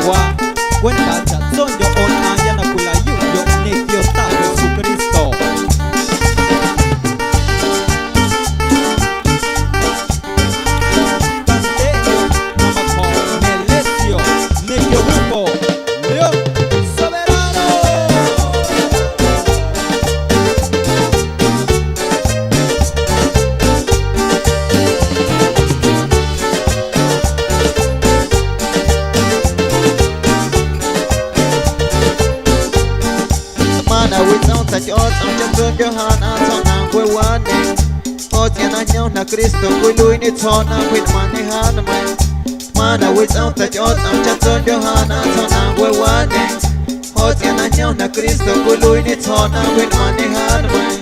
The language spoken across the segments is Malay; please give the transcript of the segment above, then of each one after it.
wa kwenda cha zonjo ona yana kula yuyo nekio ta Yesu Kristo. Candelio mama ko melesio nekio huko leo soberano. Without such odds, I'm just on your hand, I'm so now we're one day. Odds and I know na Cristo, we're doing it on with money hand, man. Man, without such odds, I'm just on your hand, I'm so now we're one day. Odds and I know na Cristo, we're doing it on with money hand, man.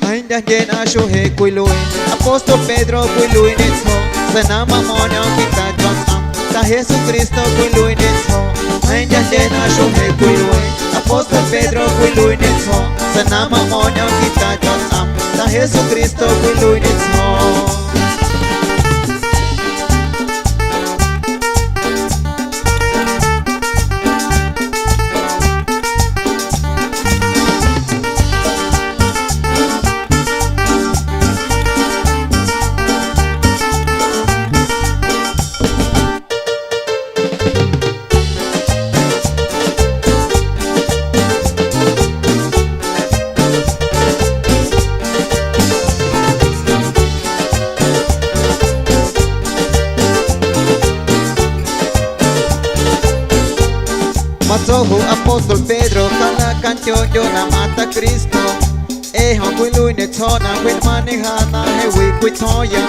Ainda again, I show hey, we're doing Apostol Pedro, we're doing it on. Sa nama mo niyang kita John Am. Sa Jesus Cristo, we're doing it on. Ainda again, I show hey, we're doing Apostol Pedro, we're doing it on. Sa nama mo niyang kita John Am. Sa Jesus Cristo, we're doing it on. Matohu Apostol Pedro kana kanchoyo na mata Kristo. Hong lui ne tona with money hana hewi kwitoya.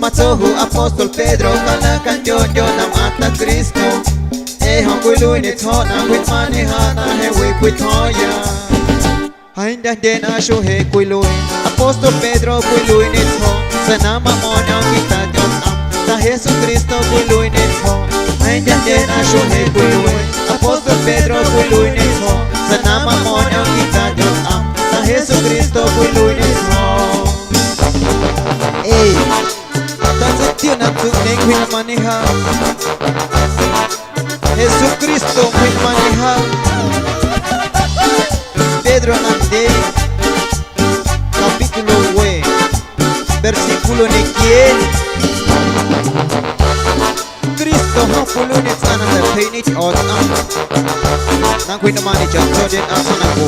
Matohu Apostol Pedro kana kanchoyo na mata Kristo. Hong lui ne tona with money hana hewi kwitoya. Ainda den asho he kwilui Apostol Pedro kwilui ne to. Sa nama mo niyang kita Diyos Am. Sa Jesus Cristo kwilui ne to. Ainda den asho he kwilui Apostol Pedro kwilui ne to. Sa nama mo niyang kita Diyos Am. Sa Jesus Cristo kwilui ne to. Tansa tiyo na tuning kwil manihal Jesus Cristo kwil manihal Pedro nande capítulo 9 versículo ni quién Cristo hapulo ni sana sa pinich on nang kwil naman ni John Jordan ang sana ko.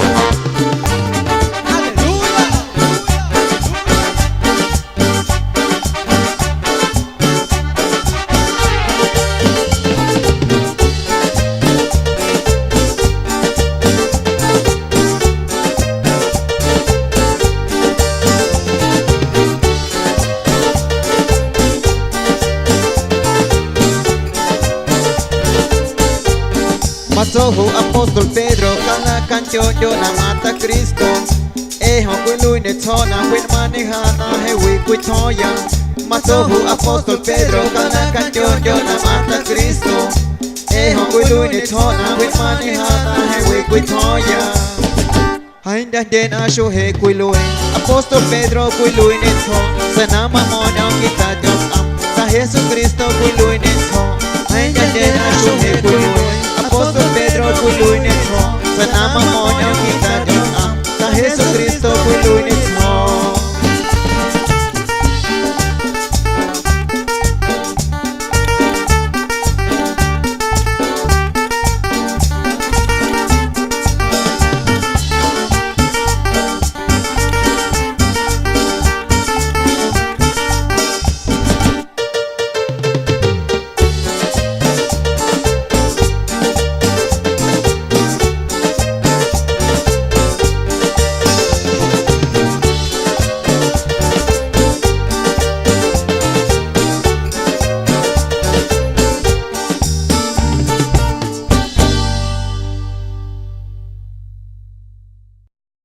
Matohu Apostol Pedro kana kanchoyo na mata Kristo. Hong kwilui ne tona kwil manihana hewi kwitoya. Matohu Apostol Pedro kana kanchoyo na mata Kristo. Hong kwilui ne tona kwil manihana hewi kwitoya. Ainda den asho he kwilui Apostol Pedro kwilui ne to. Sa nama mo niyang kita Diyos Am. Sa Jesus Cristo kwilui ne to. Ainda den asho he kwilui Apostol Pedro kwilui ne to. Sa nama mo niyang kita Diyos Am. Sa Jesus Cristo kwilui ne to.